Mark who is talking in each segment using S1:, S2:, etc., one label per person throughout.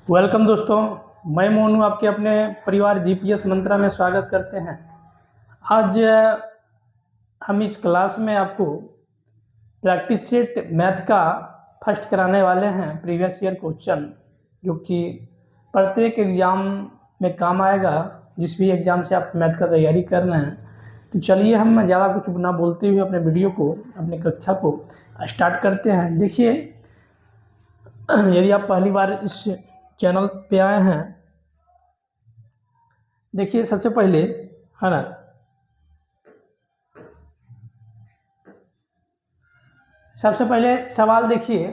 S1: Welcome दोस्तों, मैं मोनू आपके अपने परिवार जीपीएस मंत्रा में स्वागत करते हैं। आज हम इस क्लास में आपको प्रैक्टिस सेट मैथ का फर्स्ट कराने वाले हैं। प्रीवियस ईयर क्वेश्चन जो कि प्रत्येक एग्ज़ाम में काम आएगा, जिस भी एग्ज़ाम से आप मैथ का तैयारी कर रहे हैं। तो चलिए हम ज़्यादा कुछ ना बोलते हुए अपने वीडियो को, अपने कक्षा को स्टार्ट करते हैं। देखिए, यदि आप पहली बार इस चैनल पे आए हैं, देखिए सबसे पहले है ना, सबसे पहले सवाल देखिए,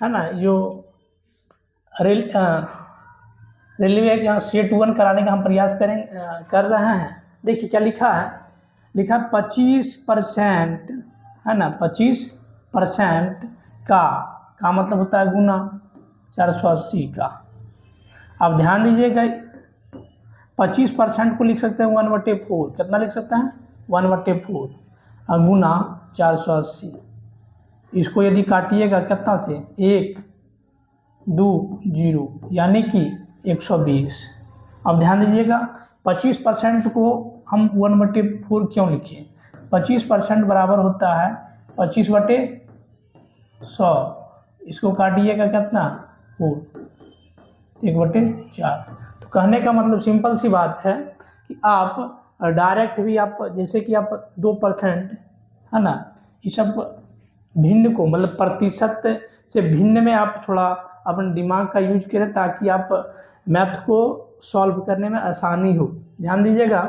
S1: है ना, जो रेलवे यहाँ सेट 1 कराने का हम प्रयास कर रहे हैं। देखिए क्या लिखा है, लिखा 25%, है ना, 25% का मतलब होता है गुना 480 का। अब ध्यान दीजिएगा, 25% को लिख सकते हैं 1/4। कितना लिख सकते हैं? 1/4 और गुना 480। इसको यदि काटिएगा कितना से, 1 2 0, यानी कि 120। अब ध्यान दीजिएगा, 25% को हम 1/4 क्यों लिखे? 25% बराबर होता है 25/100। इसको काटिएगा कितना, 4, 1/4। तो कहने का मतलब सिंपल सी बात है कि आप डायरेक्ट भी आप, जैसे कि आप 2%, है ना, ये सब भिन्न को, मतलब प्रतिशत से भिन्न में आप थोड़ा अपने दिमाग का यूज करें, ताकि आप मैथ को सॉल्व करने में आसानी हो। ध्यान दीजिएगा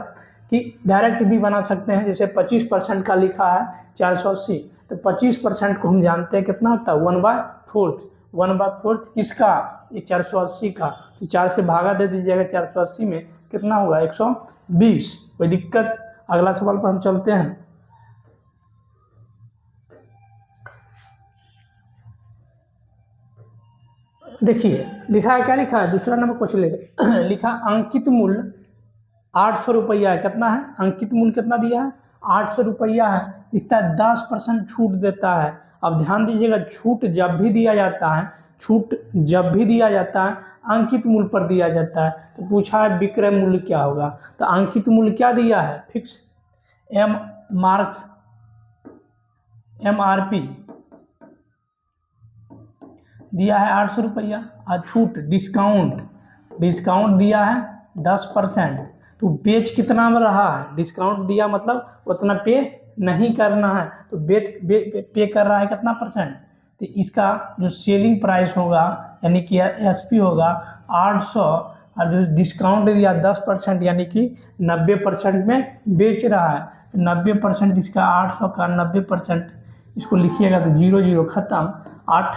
S1: कि डायरेक्ट भी बना सकते हैं। जैसे 25% का लिखा है 480, तो 25% को हम जानते हैं कितना होता है, 1/4। 1/4 किसका? ये 480 का। तो 4 से भागा दे दीजिएगा 480 में, कितना होगा, 120। कोई दिक्कत? अगला सवाल पर हम चलते हैं। देखिए लिखा है, क्या लिखा है, दूसरा नंबर क्वेश्चन लिखा अंकित मूल्य 800 रुपया है। कितना है? अंकित मूल्य कितना दिया है? 800 रुपया है। लिखता है 10% छूट देता है। अब ध्यान दीजिएगा, छूट जब भी दिया जाता है, छूट जब भी दिया जाता है अंकित मूल्य पर दिया जाता है। तो पूछा है विक्रय मूल्य क्या होगा, तो अंकित मूल्य क्या दिया है, फिक्स MRP दिया है 800 रुपया, और छूट डिस्काउंट दिया है 10%। तो बेच कितना में रहा है? डिस्काउंट दिया मतलब उतना पे नहीं करना है, तो पे कर रहा है कितना परसेंट? तो इसका जो सेलिंग प्राइस होगा, यानी कि SP होगा 800, और जो डिस्काउंट दिया 10%, यानी कि 90% में बेच रहा है। तो 90% इसका 800 का 90%, इसको लिखिएगा तो 0 0 खत्म। 8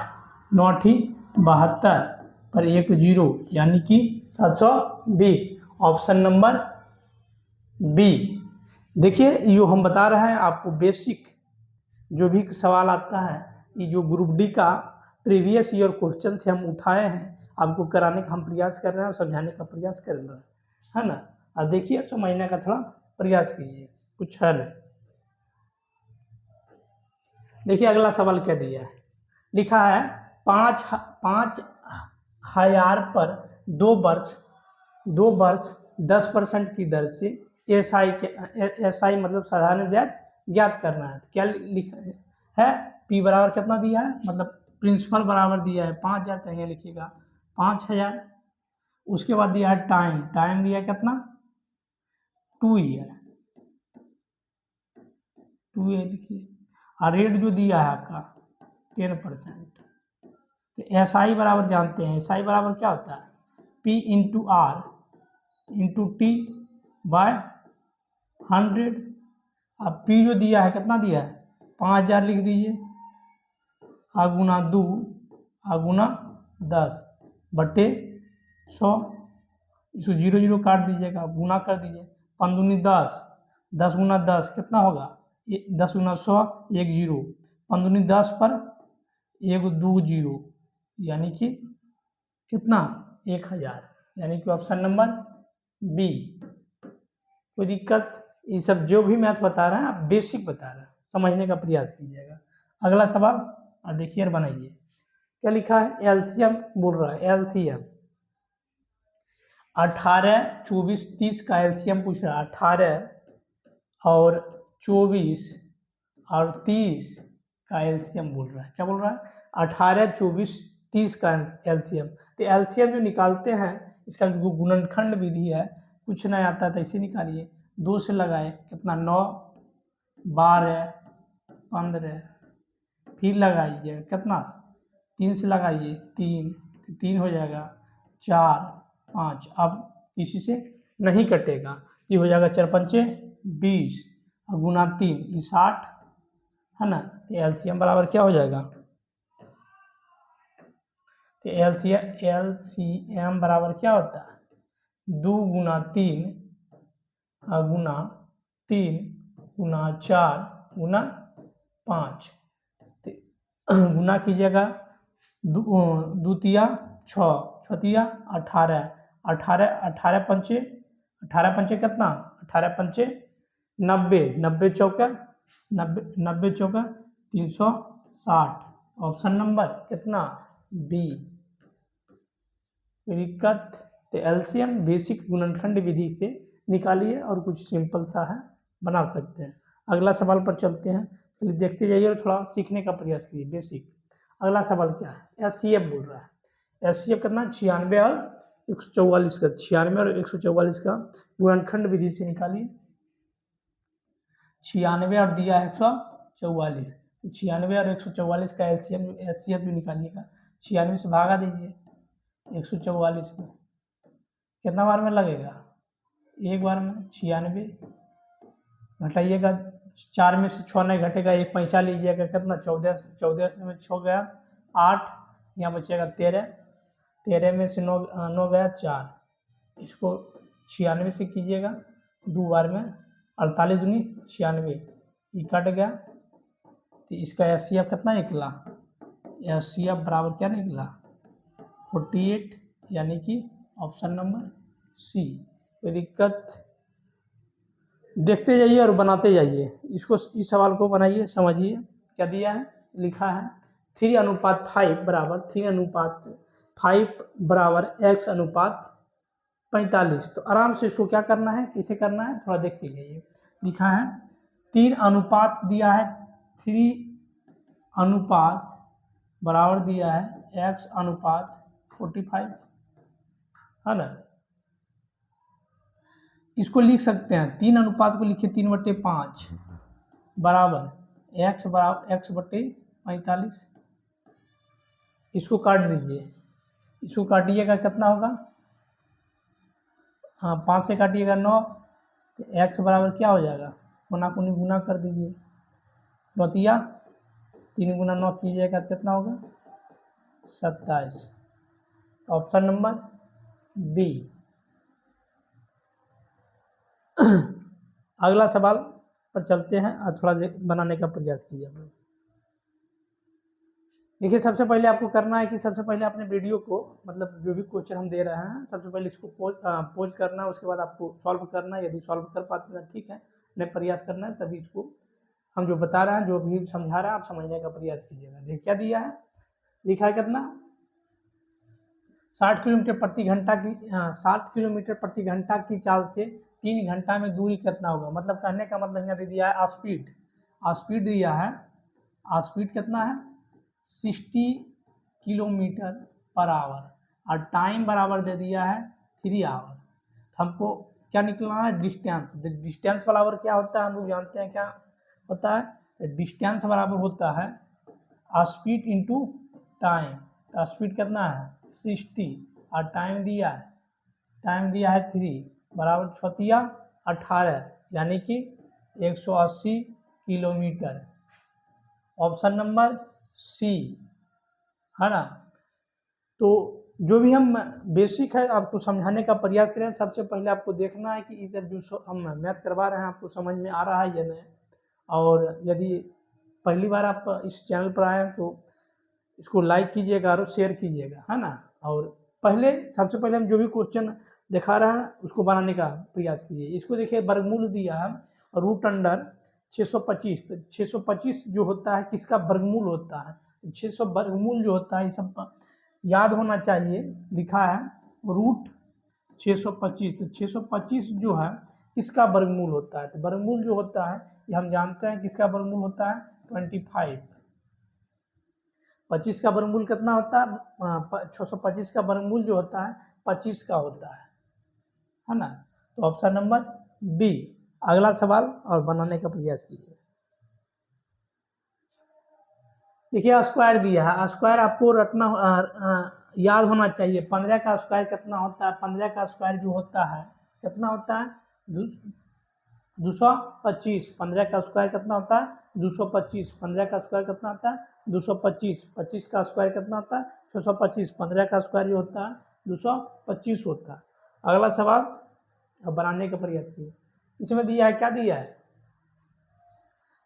S1: 9 72 पर 1 0, यानी कि 720। Option number B. देखिए, जो हम बता रहे हैं आपको, बेसिक जो भी सवाल आता है, ये जो ग्रुप डी का प्रीवियस ईयर क्वेश्चन से हम उठाए हैं, आपको कराने का हम प्रयास कर रहे हैं और समझाने का प्रयास कर रहे हैं, है ना। और देखिए, समझने का थोड़ा प्रयास कीजिए, कुछ है नहीं। देखिए अगला सवाल क्या दिया है, लिखा है 5,000 पर 2 वर्ष 10% की दर से SI मतलब साधारण ब्याज ज्ञात करना है। क्या लिखा है? P बराबर कितना दिया है, मतलब प्रिंसिपल बराबर दिया है 5,000, तो यहाँ लिखिएगा 5,000। उसके बाद दिया है टाइम दिया कितना, 2 ईयर, 2 ईयर लिखिए। और रेट जो दिया है आपका 10%। तो SI बराबर जानते हैं, SI बराबर क्या होता है, P into R into T by 100। अब P जो दिया है कितना दिया है, 5,000 लिख दीजिए, गुना 2 गुना 10 बटे 100। इसको 0 0 काट दीजिएगा, गुना कर दीजिए, 5 दूनी 10, 10 गुना 10 कितना होगा, 10 गुना 100, 1 0, 5 दूनी 10 पर 1 2 0, यानी कि कितना, 1,000, यानी कि ऑप्शन नंबर बी। कोई दिक्कत? ये सब जो भी मैथ बता रहे हैं आप बेसिक बता रहे हैं, समझने का प्रयास कीजिएगा। अगला सवाल और देखिए और बनाइए। क्या लिखा है, LCM बोल रहा है, LCM 18, 24, 30 का एलसीएम पूछ रहा है। 18 और 24 और 30 का एलसीएम बोल रहा है। क्या बोल रहा है? 18, 24, 30 का एलसीएम। तो एलसीएम जो निकालते हैं, इसका जो गुणनखंड विधि है, कुछ नहीं आता है तो ऐसे निकालिए। 2 से लगाए कितना, 9, 12, 15, फिर लगाइए कितना, 3 से लगाइए, 3 हो जाएगा, 4, 5। अब किसी से नहीं कटेगा, ये हो जाएगा 4 पंचे 20 और गुना 3, ये 60 है ना। तो एलसीएम बराबर क्या हो जाएगा? तो एलसीएम बराबर क्या होता है? 2 गुना 3 गुना 3 गुना 4 गुना 5। गुना कीजिएगा, दूतिया 6, छतिया 18, 18 पंचे, 18 पंचे कितना, 18 पंचे 90, 90 चौका 90, 90 चौका 360। ऑप्शन नंबर कितना, बी। दिक्कत? तो एलसीएम बेसिक गुणनखंड विधि से निकालिए और कुछ सिंपल सा है, बना सकते हैं। अगला सवाल पर चलते हैं, चलिए देखते जाइए और थोड़ा सीखने का प्रयास कीजिए बेसिक। अगला सवाल क्या है? एचसीएफ बोल रहा है। एचसीएफ कितना, 96 और 144 का, 96 और 144 का गुणनखंड विधि से निकालिए। 96 और दिया है 144, 96 और 144 का एलसीएम एचसीएफ जो निकालिएगा, 96 से भागा दीजिए 144 में, कितना बार में लगेगा? एक बार में। 96 घटाइएगा, 4 में से 6 नहीं घटेगा, एक पैंचा लीजिएगा, कितना, 14, 14 में 6 गया 8, यहाँ बचेगा 13, 13 में से 9 गया 4, इसको 96 से कीजिएगा 2 बार में, 48 दूनी 96, ये कट गया। तो इसका एचसीएफ कितना निकला? एचसीएफ बराबर क्या निकला? 48, यानी कि ऑप्शन नंबर सी। कोई दिक्कत? देखते जाइए और बनाते जाइए। इसको, इस सवाल को बनाइए, समझिए क्या दिया है, लिखा है 3:5 बराबर 3:5 बराबर x:45। तो आराम से इसको क्या करना है, कैसे करना है, थोड़ा देखते जाइए। लिखा है 3 अनुपात दिया है, 3 अनुपात बराबर दिया है x:45 है ना। इसको लिख सकते हैं, 3 अनुपात को लिखिए 3/5 बराबर x/45। इसको काट दीजिए, इसको काटिएगा कितना होगा, हाँ 5 से काटिएगा 9, तो x बराबर क्या हो जाएगा, कोना कोनी गुना कर दीजिए, 9 3 गुना 9 कीजिएगा कितना होगा, 27। Option number B. अगला सवाल पर चलते हैं और थोड़ा बनाने का प्रयास कीजिए आप लोग। देखिए, सबसे पहले आपको करना है कि सबसे पहले अपने वीडियो को, मतलब जो भी क्वेश्चन हम दे रहे हैं, सबसे पहले इसको पोज करना है, उसके बाद आपको सॉल्व करना है। यदि सॉल्व कर पाते हैं ठीक है, नहीं प्रयास करना है तभी इसको हम जो बता रहे हैं, जो भी समझा रहे हैं, आप समझने का प्रयास कीजिएगा। देखिए क्या दिया है, लिखा है कितना, 60 किलोमीटर प्रति घंटा की 60 किलोमीटर प्रति घंटा की चाल से 3 घंटा में दूरी कितना होगा। मतलब कहने का मतलब यहाँ दे दिया है स्पीड, स्पीड दिया है, स्पीड कितना है 60 किलोमीटर पर आवर और टाइम बराबर दे दिया है 3 आवर। हमको क्या निकलना है, डिस्टेंस। डिस्टेंस बराबर क्या होता है, हम लोग जानते हैं क्या होता है, डिस्टेंस बराबर होता है स्पीड इंटू टाइम। तो स्पीड कितना है 60 और टाइम दिया है 3 बराबर 6 18, यानी कि 180 किलोमीटर। ऑप्शन नंबर सी है ना। तो जो भी हम बेसिक है आपको समझाने का प्रयास करें। सबसे पहले आपको देखना है कि इस जो हम मैथ करवा रहे हैं आपको समझ में आ रहा है या नहीं। और यदि पहली बार आप इस चैनल पर आए हैं तो इसको लाइक कीजिएगा और शेयर कीजिएगा, है ना। और सबसे पहले हम जो भी क्वेश्चन दिखा रहे हैं उसको बनाने का प्रयास कीजिए। इसको देखिए, वर्गमूल दिया है रूट अंडर 625। तो 625 जो होता है किसका वर्गमूल होता है, 600 वर्गमूल जो होता है, ये सब याद होना चाहिए। लिखा है रूट 625, तो 625 जो है किसका वर्गमूल होता है? तो वर्गमूल जो होता है ये हम जानते हैं किसका वर्गमूल होता है 25। 25 का वर्गमूल कितना होता है? 625 का वर्गमूल जो होता है 25 का होता है ना। तो ऑप्शन नंबर बी। अगला सवाल और बनाने का प्रयास कीजिए। देखिए स्क्वायर दिया है, स्क्वायर आपको रटना याद होना चाहिए। 15 का स्क्वायर कितना होता है? 15 का स्क्वायर जो होता है कितना होता है? 225। 15 का स्क्वायर कितना होता है? 225। 15 का स्क्वायर कितना होता है? 225। 25 का स्क्वायर कितना होता है? 625। 15 का स्क्वायर जो होता है 225 होता है। अगला सवाल अब बनाने का प्रयास कीजिए। इसमें दिया है, क्या दिया है?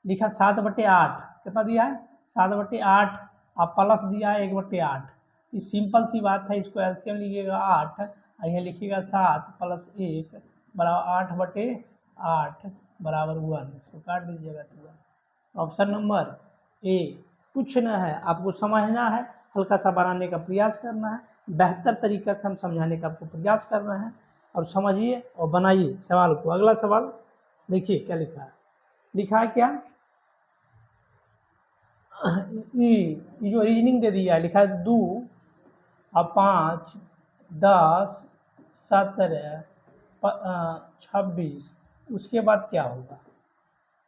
S1: लिखा 7/8। कितना दिया है? 7/8। अब प्लस दिया है 1/8। ये सिंपल सी बात है, इसको एलसीएम लीजिएगा 8 और यहाँ लिखिएगा 7 + 1 बराबर 8/8 बराबर 1। इसको काट दीजिएगा तो ऑप्शन नंबर ए। कुछ न है, आपको समझना है, हल्का सा बनाने का प्रयास करना है, बेहतर तरीके से हम समझाने का आपको प्रयास करना है और समझिए और बनाइए सवाल को। अगला सवाल देखिए क्या लिखा है। लिखा है क्या? ये जो रीजनिंग दे दिया है, लिखा है 2 और 5 10 17 26। उसके बाद क्या होगा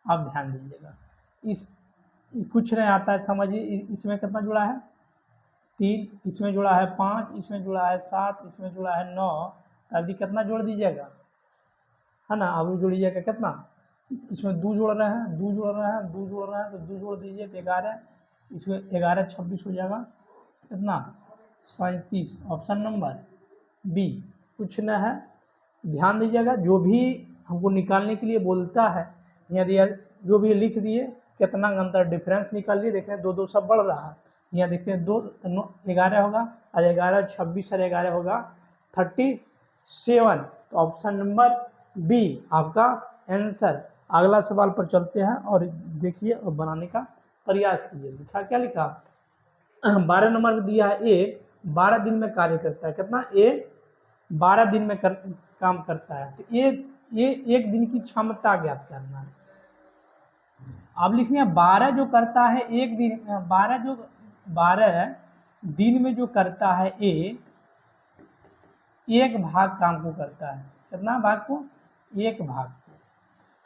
S1: आप ध्यान दीजिएगा। इस कुछ नहीं आता है, समझिए। इसमें कितना जुड़ा है? 3, इसमें जुड़ा है 5, इसमें जुड़ा है 7, इसमें जुड़ा है 9। अभी कितना जोड़ दीजिएगा, है ना। अब जोड़िएगा कितना? इसमें 2 जोड़ रहे हैं, 2 जोड़ रहे हैं, 2 जोड़ रहे हैं, तो 2 जोड़ दीजिए तो 11। इसमें 11 26 हो जाएगा कितना? 37। Option number B. कुछ न है, ध्यान दीजिएगा। जो भी हमको निकालने के लिए बोलता है, यदि जो भी लिख दिए कितना अंतर डिफरेंस निकालिए। देख रहे हैं 2 सब बढ़ रहा है। यहाँ देखते हैं 2 11 होगा और 11 26 और 11 होगा 37। तो ऑप्शन नंबर बी आपका आंसर। अगला सवाल पर चलते हैं और देखिए और बनाने का प्रयास कीजिए। लिखा क्या? लिखा 12 नंबर में दिया है ए 12 दिन में कार्य करता है। कितना? ए 12 दिन में काम करता है। तो ये एक दिन की क्षमता ज्ञात करना है। अब लिखने 12 जो करता है एक दिन, 12 दिन में जो करता है ए, एक भाग काम को करता है। कितना भाग को? एक भाग को।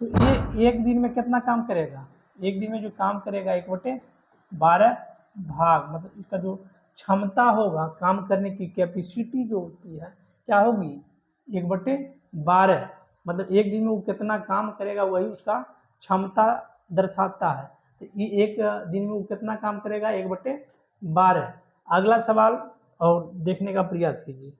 S1: तो ये एक दिन में कितना काम करेगा? एक दिन में जो काम करेगा 1/12 भाग, मतलब इसका जो क्षमता होगा काम करने की कैपेसिटी जो होती है क्या होगी? 1/12। मतलब एक दिन में वो कितना काम करेगा वही उसका क्षमता दर्शाता है। तो ये एक दिन में वो कितना काम करेगा? 1/12। अगला सवाल और देखने का प्रयास कीजिए।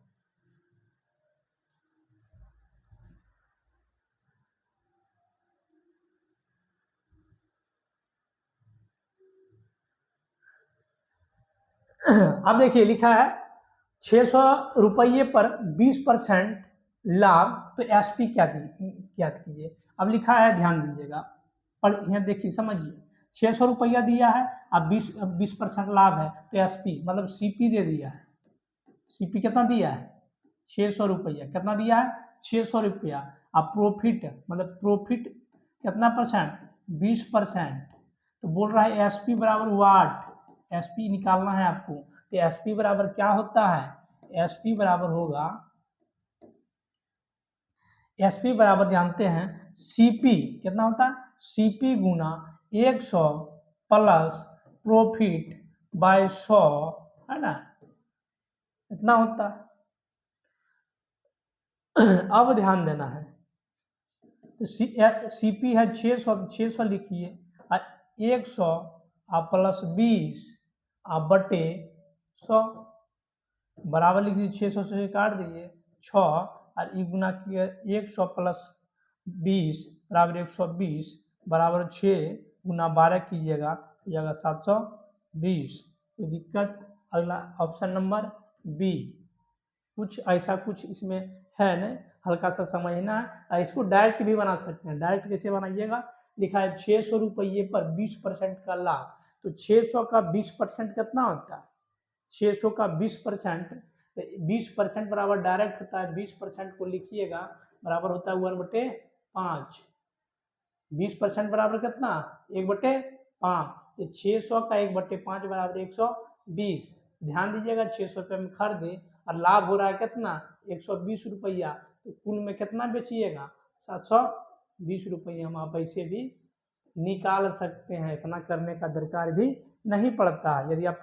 S1: अब देखिए लिखा है 600 रुपये पर 20% लाभ, तो एसपी क्या कीजिए। अब लिखा है, ध्यान दीजिएगा, पर यहाँ देखिए समझिए। 600 रुपया दिया है, अब 20% लाभ है, तो एसपी मतलब सीपी दे दिया है। सीपी कितना दिया है? 600 रुपया। कितना दिया है? 600 रुपया। अब प्रॉफिट मतलब प्रॉफिट कितना परसेंट? 20%। तो बोल रहा है एसपी बराबर वाट। एसपी निकालना है आपको। तो एसपी बराबर क्या होता है? एसपी बराबर होगा, एसपी बराबर जानते हैं सीपी। कितना होता है? CP Guna 100 plus profit by 100, है ना, इतना होता है। अब ध्यान देना है, तो सीपी है 600, 600 लिखिए, 100 प्लस 20 बटे 100 बराबर लिख दीजिए। 600 से काट दीजिए 6 और ई गुना किया 100 प्लस 20 बराबर 120 बराबर 6 गुना 12 कीजिएगा तो जाएगा 720। कोई दिक्कत? अगला ऑप्शन नंबर बी। कुछ ऐसा कुछ इसमें है नहीं, हल्का सा समझना है। और इसको डायरेक्ट भी बना सकते हैं। डायरेक्ट कैसे बनाइएगा? लिखा है 600 रुपये पर 20% का लाभ, तो 600 का 20% कितना होता है? 600 का 20% तो 20% बराबर डायरेक्ट होता है, 20% को लिखिएगा बराबर होता है 1/5। 20% बराबर कितना, 1/5। तो 600 का 1/5 बराबर 120। ध्यान दीजिएगा 600 रुपये में खरीदे और लाभ हो रहा है कितना, 120 रुपया। तो कुल में कितना बेचिएगा, 720 रुपये। हम आप ऐसे भी निकाल सकते हैं, इतना करने का दरकार भी नहीं पड़ता। यदि आप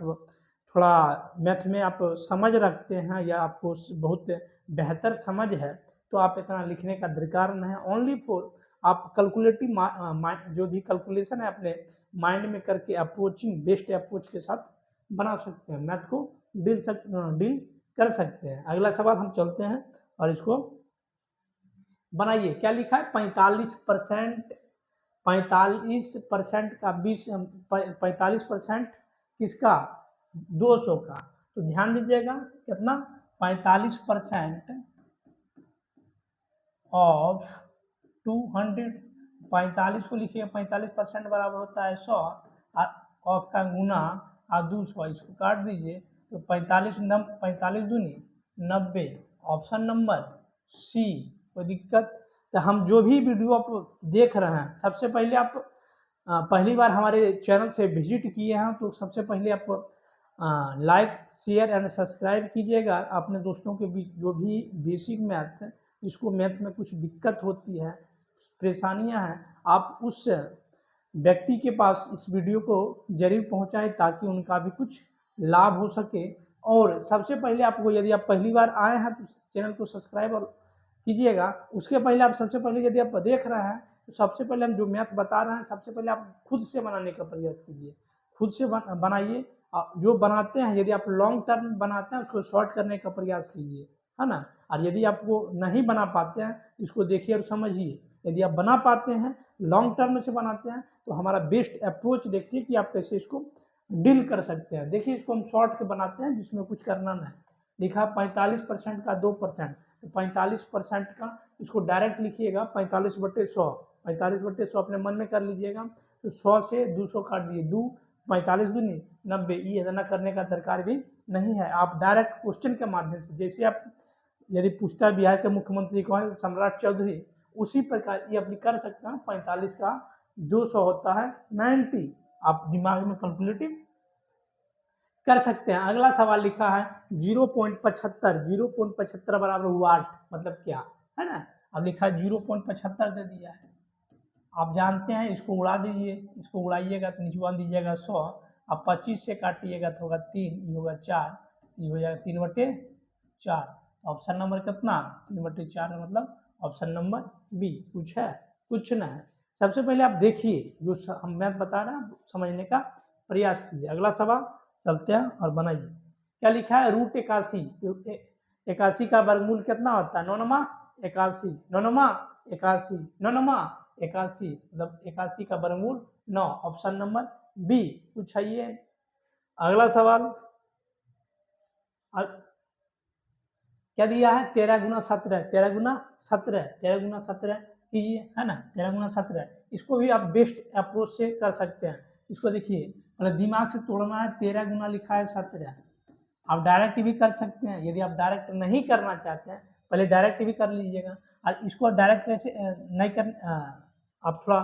S1: थोड़ा मैथ में आप समझ रखते हैं या आपको बहुत बेहतर समझ है तो आप इतना लिखने का दरकार नहीं है। ओनली फॉर आप कैलकुलेटिव जो भी कैलकुलेशन है अपने माइंड में करके अप्रोचिंग बेस्ट अप्रोच के साथ बना सकते हैं, मैथ को डील कर सकते हैं। अगला सवाल हम चलते हैं और इसको बनाइए। क्या लिखा है, 45%, 45% का 45% किसका, 200 का। तो ध्यान दीजिएगा कितना, 45% ऑफ 200। 45 को लिखिए, 45% बराबर होता है 100 और ऑफ का गुना और 200, इसको काट दीजिए तो 45 दूनी 90। Option number C. कोई दिक्कत, तो हम जो भी वीडियो आप देख रहे हैं, सबसे पहले आप पहली बार हमारे चैनल से विजिट किए हैं तो सबसे पहले आप लाइक शेयर एंड सब्सक्राइब कीजिएगा। अपने दोस्तों के बीच जो भी बेसिक मैथ, जिसको मैथ में कुछ दिक्कत होती है, परेशानियां हैं, आप उस व्यक्ति के पास इस वीडियो को जरूर पहुंचाएं ताकि उनका भी कुछ लाभ हो सके। और सबसे पहले आपको, यदि आप पहली बार आए हैं तो चैनल को सब्सक्राइब कीजिएगा। उसके पहले आप सबसे पहले यदि आप देख रहे हैं तो सबसे पहले हम जो मैथ बता रहे हैं, सबसे पहले आप खुद से बनाने का प्रयास कीजिए, खुद से बनाइए। जो बनाते हैं, यदि आप लॉन्ग टर्म बनाते हैं उसको शॉर्ट करने का प्रयास कीजिए, है ना। और यदि आपको नहीं बना पाते हैं इसको देखिए और समझिए। यदि आप बना पाते हैं, लॉन्ग टर्म से बनाते हैं, तो हमारा बेस्ट अप्रोच देखिए कि आप कैसे इसको डील कर सकते हैं। देखिए इसको हम शॉर्ट के बनाते हैं जिसमें कुछ करना नहीं। लिखा 45% का 2%, तो 45% का इसको डायरेक्ट लिखिएगा 45/100। 45/100 अपने मन में कर लीजिएगा। तो 100 से 200 काट दिए, 2 45 दूनी 90। ये इतना करने का दरकार भी नहीं है। आप डायरेक्ट क्वेश्चन के माध्यम से, जैसे आप यदि पूछता है बिहार के मुख्यमंत्री कौन है, सम्राट चौधरी, उसी प्रकार ये अपनी कर सकते हैं। 45 का 200 होता है 90। आप दिमाग में कैलकुलेटिव कर सकते हैं। अगला सवाल लिखा है 0.75। 0.75 बराबर वाट मतलब क्या, है ना। अब लिखा है 0.75 दे दिया है, आप जानते हैं। इसको उड़ा दीजिए, इसको उड़ाइएगा तो निचवा दीजिएगा 100। अब 25 से काटिएगा तो होगा 3, ये होगा 4, ये हो जाएगा 3/4। ऑप्शन नंबर कितना, 3/4 मतलब ऑप्शन नंबर बी। कुछ है, कुछ ना है। सबसे पहले आप देखिए जो हम मैथ बता रहे हैं समझने का प्रयास कीजिए। अगला सवाल चलते हैं और बनाइए। क्या लिखा है, √81। तो 81 का वर्गमूल कितना होता है, 9नमा 81, 9नमा 81, 9नमा 81, मतलब 81 का वर्गमूल 9। Option number B. कुछ है ये। अगला सवाल क्या दिया है, 13 गुना 17, 13 गुना 17, 13 गुना 17 कीजिए, है ना। 13 गुना 17, इसको भी आप बेस्ट अप्रोच से कर सकते हैं। इसको देखिए, मतलब दिमाग से तोड़ना है। 13 गुना लिखा है 17, आप डायरेक्ट भी कर सकते हैं। यदि आप डायरेक्ट नहीं करना चाहते हैं, पहले डायरेक्ट भी कर लीजिएगा। और इसको डायरेक्ट कैसे नहीं कर, आप थोड़ा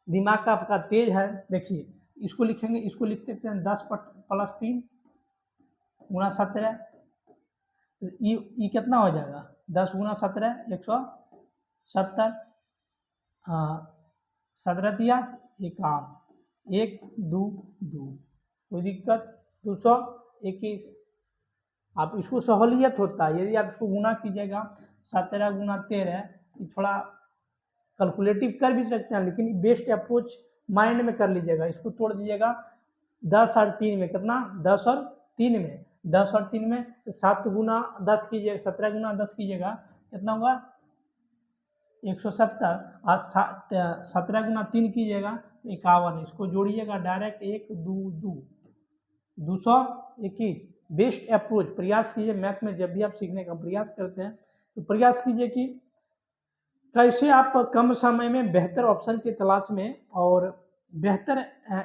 S1: दिमाग का आपका तेज है, देखिए इसको लिखेंगे। इसको लिख सकते हैं 10 + 3 गुना 17। तो ई कितना हो जाएगा, 10 गुना 17 170। 17 दिया 51, 1 2 2, कोई दिक्कत। 221। आप इसको सहूलियत होता है, यदि आप इसको गुना कीजिएगा 17 गुना 13, थोड़ा कैलकुलेटिव कर भी सकते हैं, लेकिन बेस्ट अप्रोच माइंड में कर लीजिएगा। इसको तोड़ दीजिएगा 10 और 3 में, कितना, 10 और 3 में, 10 और 3 में 7 गुना 10 कीजिएगा, 17 गुना 10 कीजिएगा, कितना होगा 170। और 17 गुना 3 कीजिएगा 51। इसको जोड़िएगा डायरेक्ट, 1 2 2, 221। बेस्ट अप्रोच प्रयास कीजिए मैथ में। जब भी आप सीखने का प्रयास करते हैं तो प्रयास कीजिए कि कैसे आप कम समय में बेहतर ऑप्शन की तलाश में और बेहतर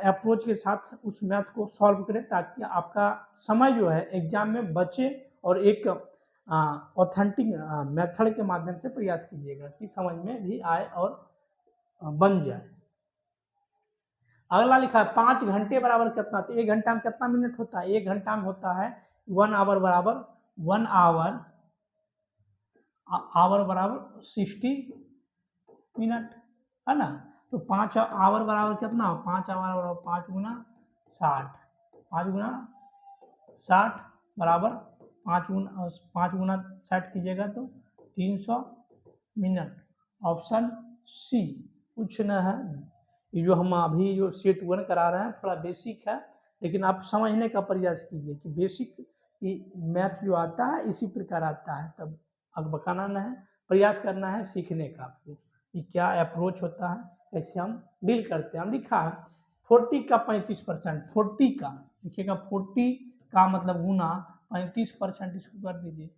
S1: अप्रोच के साथ उस मैथ को सॉल्व करें, ताकि आपका समय जो है एग्जाम में बचे और एक ऑथेंटिक मेथड के माध्यम से प्रयास कीजिएगा कि समझ में भी आए और बन जाए। अगला लिखा है 5 घंटे बराबर कितना, तो 1 घंटा में कितना मिनट होता है, 1 घंटा में होता है 1 आवर बराबर 1 आवर बराबर 60 मिनट, है ना। तो 5 आवर बराबर कितना, 5 आवर बराबर 5 गुना 60, 5 गुना 60 बराबर 5 गुना 60 कीजिएगा तो 300 मिनट। ऑप्शन सी कुछ न है। ये जो हम अभी जो सेट 1 करा रहे हैं थोड़ा बेसिक है, लेकिन आप समझने का प्रयास कीजिए कि बेसिक मैथ जो आता है इसी प्रकार आता है, तब अकबकाना न है, प्रयास करना है सीखने का आपको कि क्या अप्रोच होता है, कैसे हम डील करते हैं। हम लिखा है 40 का 35%, 40 का लिखिएगा, 40 का मतलब गुना 35%, इसको कर दीजिए।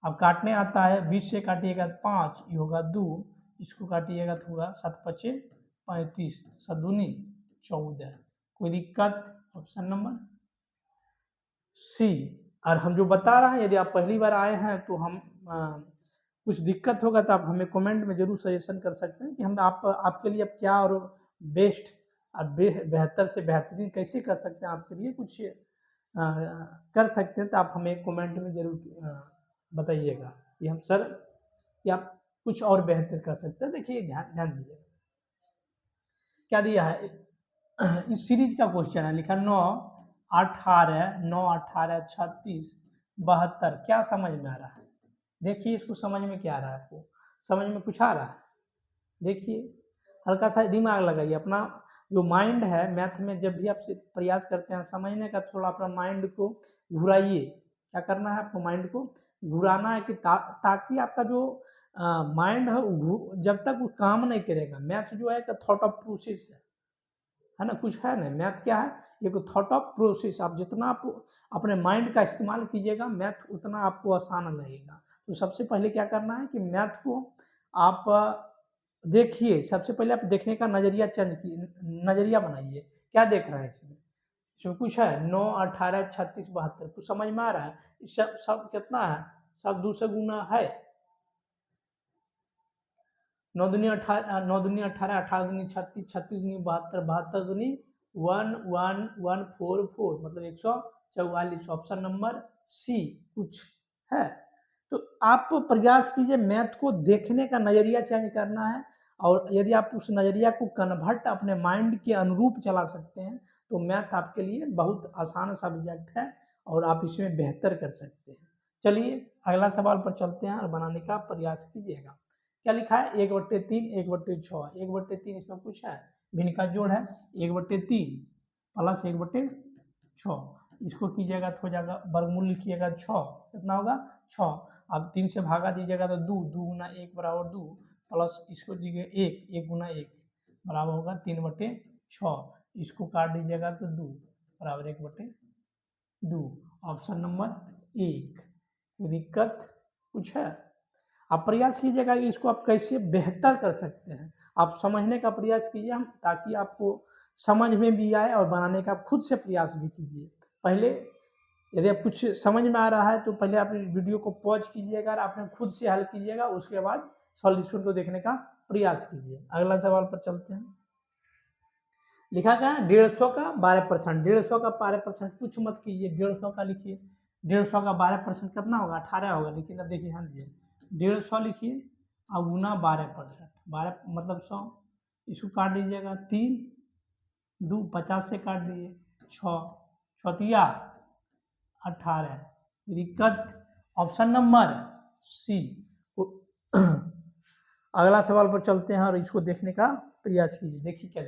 S1: अब काटने आता है, 20 से काटिएगा 5, ये होगा 2, इसको काटिएगा तो होगा 7 पचे 35, 7 दूनी 14। कोई दिक्कत? Option number C. और हम जो बता रहे हैं, यदि आप पहली बार आए हैं तो हम कुछ दिक्कत होगा तो आप हमें कमेंट में जरूर सजेशन कर सकते हैं कि हम आपके लिए अब क्या और बेस्ट और बेहतर से बेहतरीन कैसे कर सकते हैं, आपके लिए कुछ कर सकते हैं, तो आप हमें कमेंट में जरूर बताइएगा कि हम सर कि आप कुछ और बेहतर कर सकते हैं। देखिए ध्यान दीजिए क्या दिया है, इस सीरीज का क्वेश्चन है, लिखा 9, 18, 9, 18, 36, 72, क्या समझ में आ रहा है? देखिए इसको समझ में क्या आ रहा है, आपको समझ में कुछ आ रहा है? देखिए हल्का सा दिमाग लगाइए, अपना जो माइंड है मैथ में जब भी आप प्रयास करते हैं समझने का, थोड़ा अपना माइंड को घुराइए। क्या करना है आपको, माइंड को घुराना है कि ताकि आपका जो माइंड है जब तक वो काम नहीं करेगा। मैथ जो है थॉट ऑफ प्रोसेस है ना, कुछ है ना, मैथ क्या है, एक थॉट ऑफ प्रोसेस। आप जितना आप अपने माइंड का इस्तेमाल कीजिएगा मैथ उतना आपको आसान लगेगा। तो सबसे पहले क्या करना है कि मैथ को आप देखिए, सबसे पहले आप देखने का नजरिया नजरिया बनाइए। क्या देख रहे हैं इसमें कुछ है 9, 18, 36, 72, कुछ समझ में आ रहा है? सब कितना है, सब 2 से गुना है। 9 दूनी 18, 9 दूनी 18, 18 दूनी 36, 36 दूनी 72, 72 दूनी 11144, मतलब 144। ऑप्शन नंबर सी कुछ है। तो आप प्रयास कीजिए मैथ को देखने का नजरिया चेंज करना है, और यदि आप उस नजरिया को कन्वर्ट अपने माइंड के अनुरूप चला सकते हैं तो मैथ आपके लिए बहुत आसान सब्जेक्ट है और आप इसमें बेहतर कर सकते हैं। चलिए अगला सवाल पर चलते हैं और बनाने का प्रयास कीजिएगा। क्या लिखा है, 1/3, 1/6, 1/3 इसमें कुछ है, भिन्न का जोड़ है 1/3 प्लस 1/6, इसको कीजिएगा तो हो जाएगा वर्गमूल लिखिएगा 6, कितना होगा 6। अब 3 से भागा दीजिएगा तो 2, 2 गुना 1 बराबर 2, प्लस इसको दीजिए 1, 1 गुना 1 बराबर होगा 3/6, इसको काट दीजिएगा तो 2 बराबर 1/2। Option number 1। दिक्कत कुछ है? आप प्रयास कीजिएगा कि इसको आप कैसे बेहतर कर सकते हैं, आप समझने का प्रयास कीजिए हम, ताकि आपको समझ में भी आए और बनाने का खुद से प्रयास भी कीजिए। पहले यदि आप कुछ समझ में आ रहा है तो पहले आप इस वीडियो को पॉज कीजिएगा और आपने खुद से हल कीजिएगा, उसके बाद सॉल्यूशन को देखने का प्रयास कीजिए। अगला सवाल पर चलते हैं। लिखा गया 150 का 12%, 150 का 12%, कुछ मत कीजिए, 150 का लिखिए, 150 का 12% कितना होगा, 18 होगा। लेकिन अब देखिए ध्यान दीजिए, 150 लिखिए और गुना 12%, 12 मतलब 100, इसको काट दीजिएगा 3, 2 50 से काट दीजिए 6, 6 18। दिक्कत? Option number C. अगला सवाल पर चलते हैं और इसको देखने का प्रयास कीजिए। देखिए क्या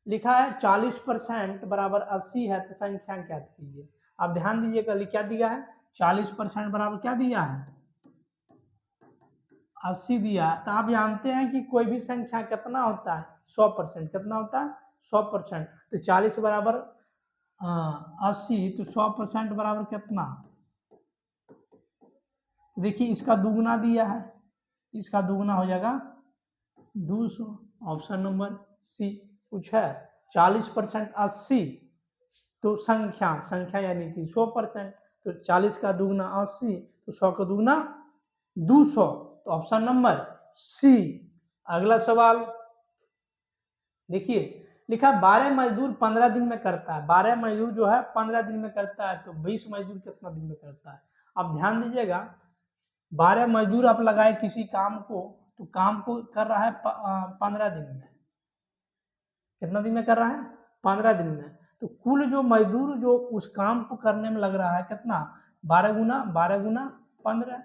S1: लिखा है 40% बराबर 80 है तो संख्या क्या कीजिए। आप ध्यान दीजिएगा, क्या दिया है, 40% बराबर क्या दिया है, 80 दिया है। तो आप जानते हैं कि कोई भी संख्या कितना होता है, 100%, कितना होता है 100%। तो 40 बराबर 80, तो 100% बराबर कितना, देखिए इसका दुगुना दिया है, इसका दुगुना हो जाएगा 200। ऑप्शन नंबर सी कुछ है। 40% 80, तो संख्या यानी कि 100%, तो 40 का दुगना 80, तो 100 का दुगना 200, तो ऑप्शन नंबर सी। अगला सवाल देखिए, लिखा 12 मजदूर 15 दिन में करता है। 12 मजदूर जो है 15 दिन में करता है, तो 20 मजदूर कितना दिन में करता है? अब ध्यान दीजिएगा, 12 मजदूर आप लगाए किसी काम को, तो काम को कर रहा है 15 दिन में। कितना दिन में कर रहा है? 15 दिन में। तो कुल जो मजदूर जो उस काम को करने में लग रहा है कितना? 12 गुना 15।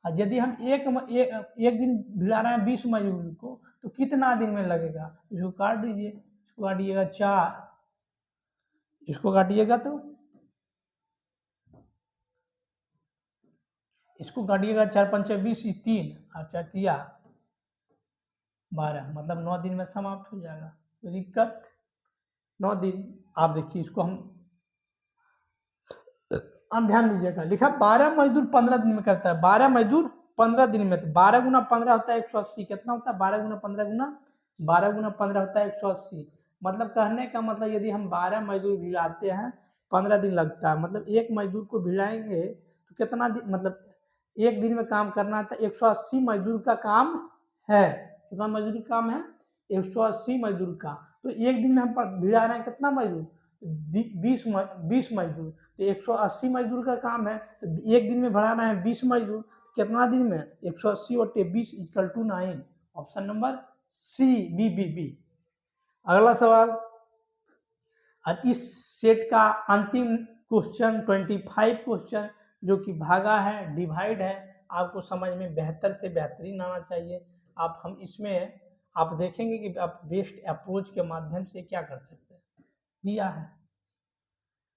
S1: और यदि हम एक दिन भिड़ा रहे हैं 20 मजदूर को, तो कितना दिन में लगेगा? इसको काट दीजिए, इसको काटिएगा 4, इसको काटिएगा तो इसको काटिएगा 4 पंचे 20, 3 और 4 तिया 12, मतलब 9 दिन में समाप्त हो जाएगा। कोई दिक्कत? 9 दिन। आप देखिए इसको हम ध्यान दीजिएगा, लिखा 12 मजदूर 15 दिन में करता है। 12 मजदूर 15 दिन में, तो 12 गुना 15 होता है 180। कितना होता है? 12 गुना 15 होता है 180। मतलब कहने का मतलब यदि हम 12 मजदूर भिड़ाते हैं 15 दिन लगता है, मतलब एक मजदूर को भिड़ाएंगे तो कितना दिन, मतलब एक दिन में काम करना था 180 मजदूर का काम है। कितना मजदूरी काम है? 180 मजदूर का। तो एक दिन में हम भिड़ा रहे हैं कितना मजदूर? 20 मजदूर। तो 180 मजदूर का काम है, तो एक दिन में बढ़ाना है 20 मजदूर। कितना दिन में? 180 और 20 equal to 9। Option number C, B. अगला सवाल, और इस सेट का अंतिम क्वेश्चन 25 क्वेश्चन जो कि भागा है, डिवाइड है, आपको समझ में बेहतर से बेहतरीन आना चाहिए। हम इसमें आप देखेंगे कि आप बेस्ट अप्रोच के माध्यम से क्या कर सकते हैं, दिया है।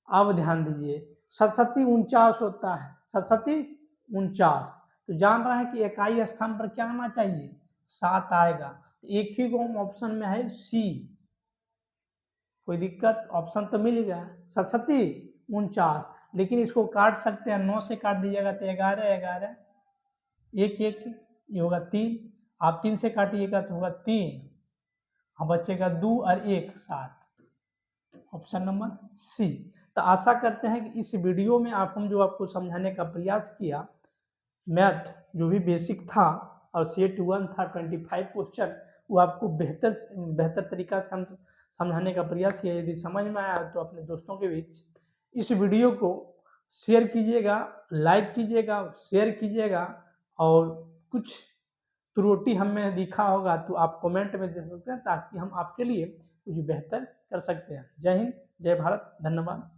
S1: अब ध्यान दीजिए, 77 49 होता है, 77 49, तो जान रहा है कि इकाई स्थान पर क्या आना चाहिए? 7 आएगा। तो एक ही को ऑप्शन में है सी। कोई दिक्कत? ऑप्शन तो मिल गया 77 49, लेकिन इसको काट सकते हैं, 9 से काट दीजिएगा तो 11 11, 1 1 ये होगा 3। आप 3 से काटिएगा तो होगा 3, अब बचेगा 2 और 1 7। Option number C. तो आशा करते हैं कि इस वीडियो में हम जो आपको समझाने का प्रयास किया, मैथ जो भी बेसिक था और सेट 1 था 25 क्वेश्चन, वो आपको बेहतर तरीका से हम समझाने का प्रयास किया। यदि समझ में आया तो अपने दोस्तों के बीच इस वीडियो को शेयर कीजिएगा, लाइक कीजिएगा, शेयर कीजिएगा, और कुछ त्रुटि हमें दिखा होगा तो आप कमेंट में दे सकते हैं, ताकि हम आपके लिए कुछ बेहतर कर सकते हैं। जय हिंद, जय भारत, धन्यवाद।